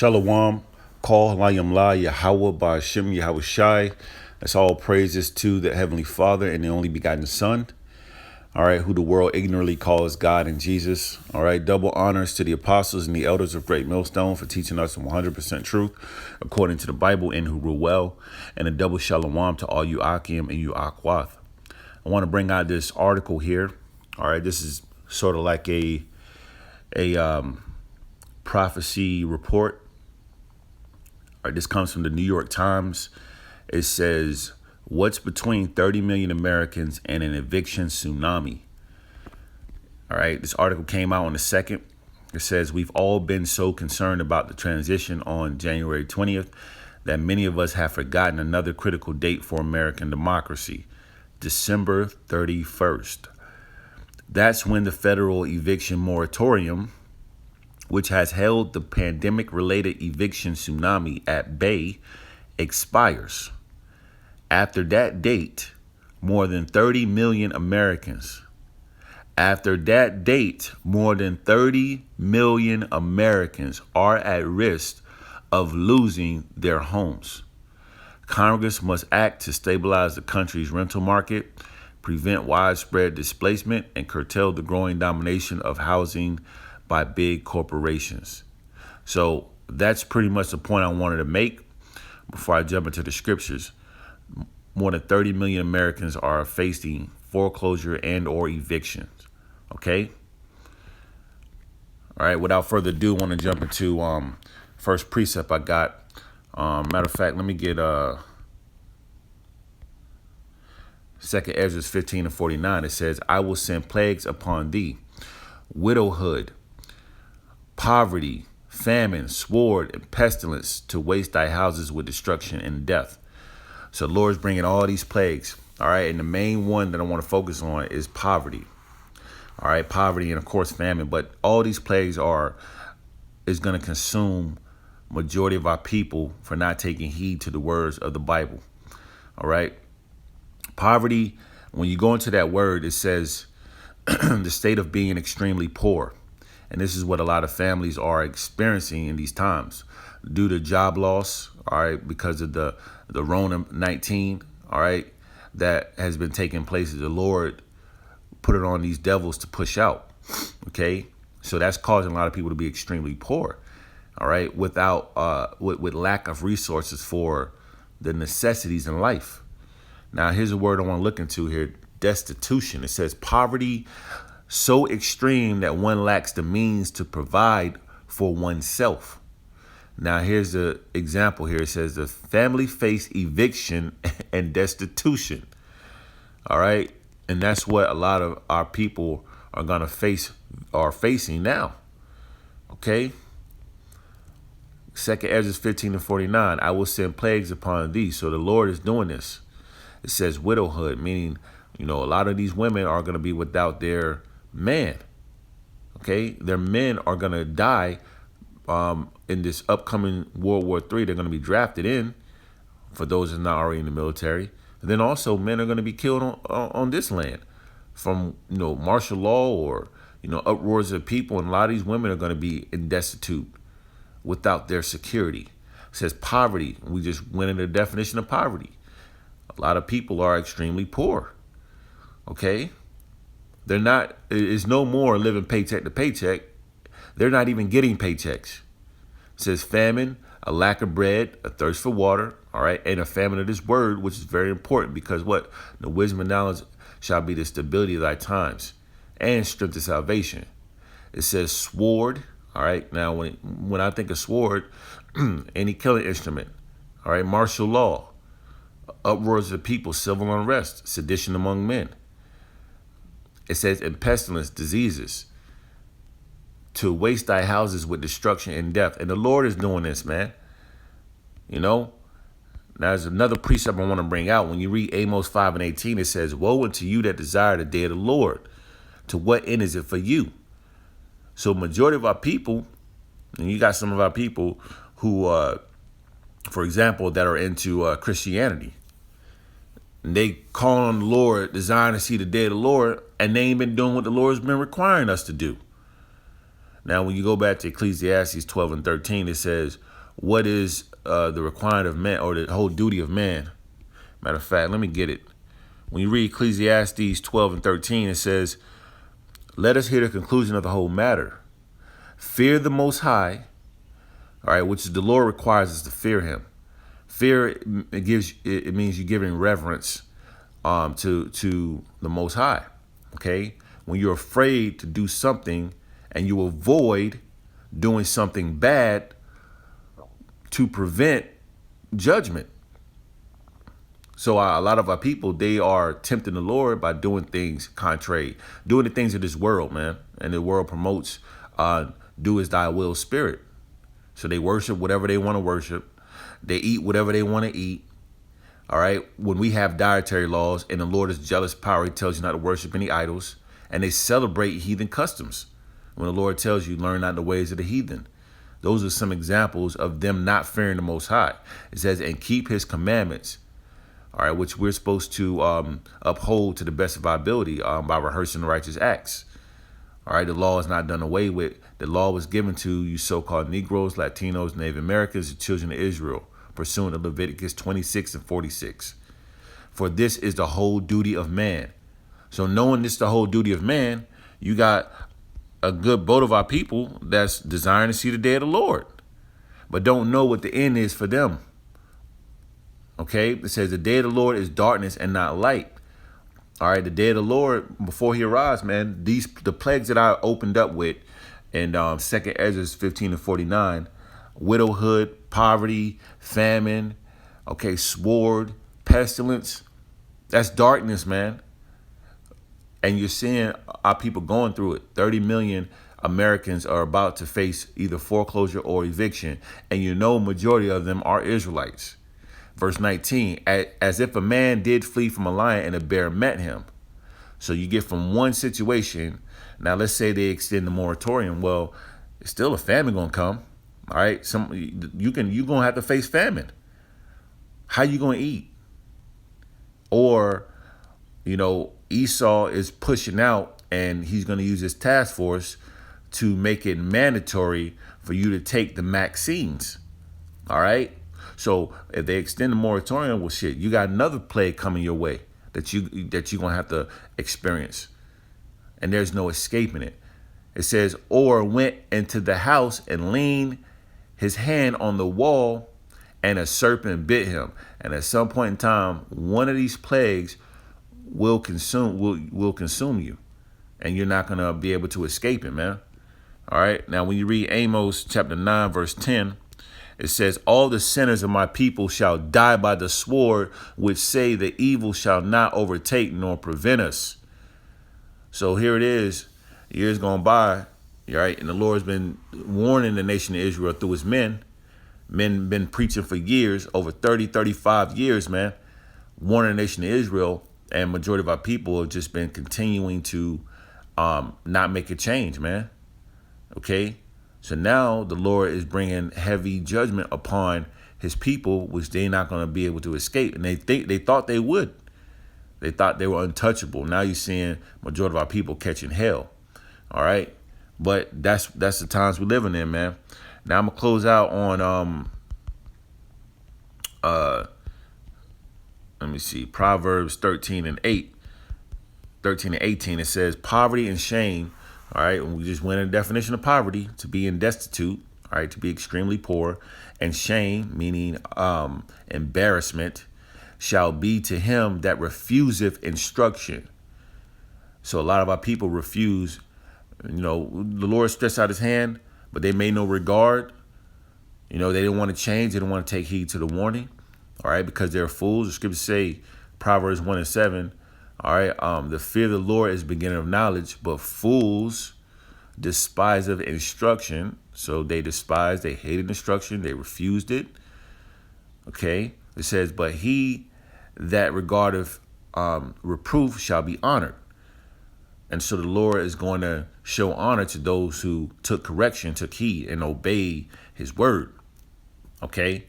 Shalom, call Layam La Yahweh Ba'Shem Yahweh Shai. That's all praises to the Heavenly Father and the only begotten Son. All right, who the world ignorantly calls God and Jesus. All right, double honors to the apostles and the elders of Great Millstone for teaching us 100% truth according to the Bible and who rule well. And a double shalom to all you Akim and you Akwath. I want to bring out this article here. All right, this is sort of like a prophecy report. All right, this comes from the New York Times. It says, what's between 30 million Americans and an eviction tsunami? All right, this article came out on the 2nd. It says, we've all been so concerned about the transition on January 20th that many of us have forgotten another critical date for American democracy, December 31st. That's when the federal eviction moratorium, which has held the pandemic-related eviction tsunami at bay, expires. After that date, more than 30 million Americans. After that date, more than 30 million Americans are at risk of losing their homes. Congress must act to stabilize the country's rental market, prevent widespread displacement, and curtail the growing domination of housing by big corporations. So that's pretty much the point I wanted to make before I jump into the scriptures. More than 30 million Americans are facing foreclosure and or evictions. Okay. All right. Without further ado, I want to jump into first precept I got. Matter of fact, let me get 2 Ezra 15:49. It says, I will send plagues upon thee, widowhood, poverty, famine, sword, and pestilence to waste thy houses with destruction and death. So the Lord's bringing all these plagues. All right. And the main one that I want to focus on is poverty. All right. Poverty and, of course, famine. But all these plagues is going to consume majority of our people for not taking heed to the words of the Bible. All right. Poverty, when you go into that word, it says the state of being extremely poor. And this is what a lot of families are experiencing in these times due to job loss, all right, because of the Rona-19, all right, that has been taking place. The Lord put it on these devils to push out, okay? So that's causing a lot of people to be extremely poor, all right, with lack of resources for the necessities in life. Now, here's a word I want to look into here, destitution. It says poverty so extreme that one lacks the means to provide for oneself. Now, here's the example here. It says the family face eviction and destitution. All right. And that's what a lot of our people are going to facing now. OK. 2 Ezra 15:49. I will send plagues upon thee. So the Lord is doing this. It says widowhood, meaning, a lot of these women are going to be without their man. Okay, their men are going to die in this upcoming World War III. They're going to be drafted in, for those that are not already in the military. And then also men are going to be killed on this land from, martial law or, uproars of people. And a lot of these women are going to be destitute without their security. It says poverty. We just went into the definition of poverty. A lot of people are extremely poor. Okay. It's no more living paycheck to paycheck. They're not even getting paychecks. It says famine, a lack of bread, a thirst for water, all right, and a famine of this word, which is very important because what? The wisdom and knowledge shall be the stability of thy times and strength of salvation. It says sword, all right. Now, when I think of sword, any killing instrument, all right, martial law, uproars of people, civil unrest, sedition among men. It says, in pestilence, diseases, to waste thy houses with destruction and death. And the Lord is doing this, man. Now, there's another precept I want to bring out. When you read Amos 5:18, it says, woe unto you that desire the day of the Lord. To what end is it for you? So majority of our people, and you got some of our people who, for example, that are into Christianity. And they call on the Lord, desiring to see the day of the Lord, and they ain't been doing what the Lord's been requiring us to do. Now, when you go back to Ecclesiastes 12 and 13, it says, what is the requirement of man, or the whole duty of man? Matter of fact, let me get it. When you read Ecclesiastes 12 and 13, it says, let us hear the conclusion of the whole matter. Fear the Most High, all right, which the Lord requires us to fear him. Fear, it means you're giving reverence to the Most High, okay? When you're afraid to do something and you avoid doing something bad to prevent judgment. So a lot of our people, they are tempting the Lord by doing things contrary, doing the things of this world, man. And the world promotes do as thy will spirit. So they worship whatever they want to worship. They eat whatever they want to eat. All right. When we have dietary laws and the Lord is jealous power, he tells you not to worship any idols. And they celebrate heathen customs. When the Lord tells you, learn not the ways of the heathen. Those are some examples of them not fearing the Most High. It says, and keep his commandments, all right, which we're supposed to uphold to the best of our ability by rehearsing the righteous acts. All right, the law is not done away with. The law was given to you so-called Negroes, Latinos, Native Americans, the children of Israel, pursuant to Leviticus 26 and 46. For this is the whole duty of man. So knowing this is the whole duty of man, you got a good boat of our people that's desiring to see the day of the Lord, but don't know what the end is for them. Okay, it says the day of the Lord is darkness and not light. All right, the day of the Lord before he arrives, man, the plagues that I opened up with in 2nd Ezra 15 and 49, widowhood, poverty, famine, okay, sword, pestilence, that's darkness, man. And you're seeing our people going through it. 30 million Americans are about to face either foreclosure or eviction. And you know, majority of them are Israelites. Verse 19, as if a man did flee from a lion and a bear met him. So you get from one situation. Now, let's say they extend the moratorium. Well, still a famine going to come. All right. You're going to have to face famine. How you going to eat? Or, you know, Esau is pushing out and he's going to use his task force to make it mandatory for you to take the vaccines. All right. So if they extend the moratorium, well, shit, you got another plague coming your way that you're going to have to experience. And there's no escaping it. It says, or went into the house and leaned his hand on the wall and a serpent bit him. And at some point in time, one of these plagues will consume you, and you're not going to be able to escape it, man. All right. Now, when you read Amos chapter 9, verse 10, it says, all the sinners of my people shall die by the sword, which say the evil shall not overtake nor prevent us. So here it is, years gone by, right? And the Lord's been warning the nation of Israel through his men. Men been preaching for years, over 30, 35 years, man, warning the nation of Israel. And majority of our people have just been continuing to not make a change, man. Okay. So now the Lord is bringing heavy judgment upon his people, which they're not going to be able to escape. And they thought they would. They thought they were untouchable. Now you're seeing majority of our people catching hell. All right. But that's the times we're living in, man. Now I'm going to close out on let me see, Proverbs 13 and 18. It says, poverty and shame. All right. And we just went in the definition of poverty, to be destitute. All right. To be extremely poor. And shame, meaning embarrassment, shall be to him that refuseth instruction. So a lot of our people refuse. You know, the Lord stretched out his hand, but they made no regard. You know, they didn't want to change. They didn't want to take heed to the warning. All right, because they're fools. The scriptures say, Proverbs 1 and 7. All right, the fear of the Lord is the beginning of knowledge, but fools despise of instruction. So they despised, they hated instruction, they refused it. Okay, it says, but he that regardeth reproof shall be honored. And so the Lord is going to show honor to those who took correction, took heed, and obeyed his word. Okay,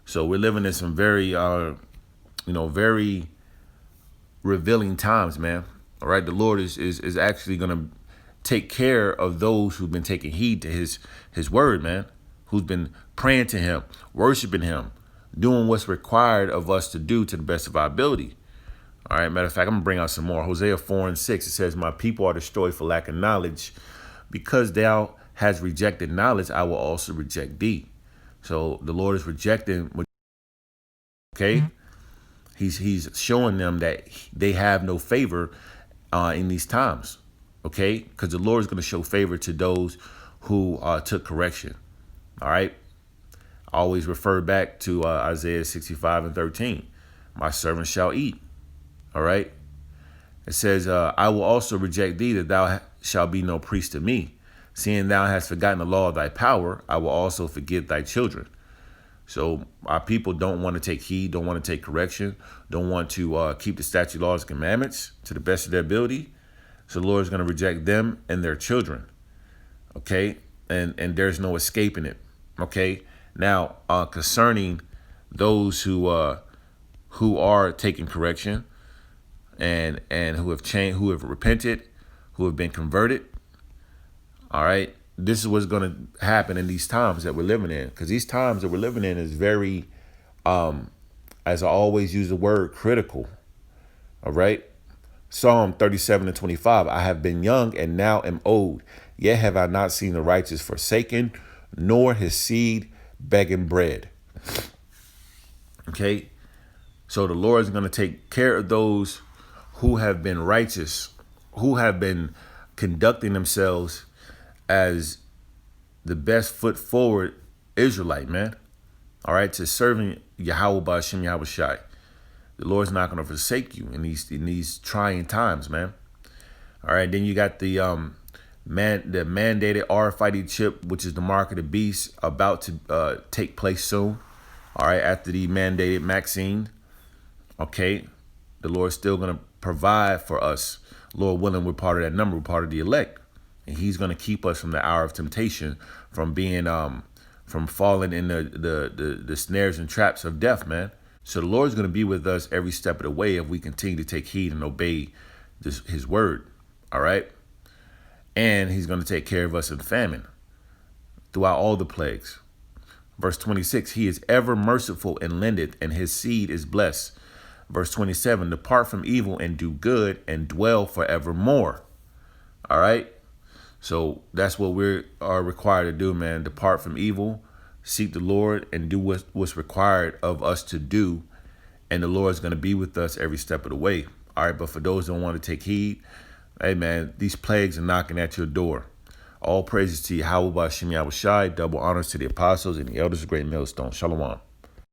so we're living in some very, very revealing times, man. All right, the Lord is actually going to take care of those who've been taking heed to his word, man, who's been praying to him, worshiping him, doing what's required of us to do to the best of our ability. All right, matter of fact, I'm going to bring out some more. Hosea 4:6, it says, my people are destroyed for lack of knowledge. Because thou hast rejected knowledge, I will also reject thee. So the Lord is rejecting, okay? He's showing them that they have no favor in these times, okay? Because the Lord is going to show favor to those who took correction, all right? I always refer back to Isaiah 65:13. My servant shall eat, all right? It says, I will also reject thee, that thou shalt be no priest to me. Seeing thou hast forgotten the law of thy power, I will also forget thy children. So our people don't want to take heed, don't want to take correction, don't want to keep the statute, laws, and commandments to the best of their ability. So the Lord is going to reject them and their children. Okay. And there's no escaping it. Okay. Now, concerning those who are taking correction and who have changed, who have repented, who have been converted. All right. This is what's going to happen in these times that we're living in, because these times that we're living in is very, as I always use the word, critical. All right. Psalm 37:25. I have been young and now am old, yet have I not seen the righteous forsaken, nor his seed begging bread. Okay. So the Lord is going to take care of those who have been righteous, who have been conducting themselves as the best foot forward Israelite, man. All right, to serving Yahweh Ba'Shem Yahweh Shai. The Lord's not going to forsake you in these trying times, man. All right, then you got the mandated RFID chip, which is the mark of the beast, about to take place soon. All right, after the mandated vaccine. Okay, the Lord's still going to provide for us. Lord willing, we're part of that number. We're part of the elect. And he's going to keep us from the hour of temptation, from being, from falling in the snares and traps of death, man. So the Lord's going to be with us every step of the way if we continue to take heed and obey his word. All right. And he's going to take care of us in famine throughout all the plagues. Verse 26, he is ever merciful and lendeth, and his seed is blessed. Verse 27, depart from evil and do good and dwell forevermore. All right. So that's what we are required to do, man. Depart from evil, seek the Lord, and do what's required of us to do. And the Lord is going to be with us every step of the way. All right. But for those who don't want to take heed, hey, man, these plagues are knocking at your door. All praises to Yahweh Ba'Shem Yahweh Shai. Double honors to the apostles and the elders of Great Millstone. Shalom.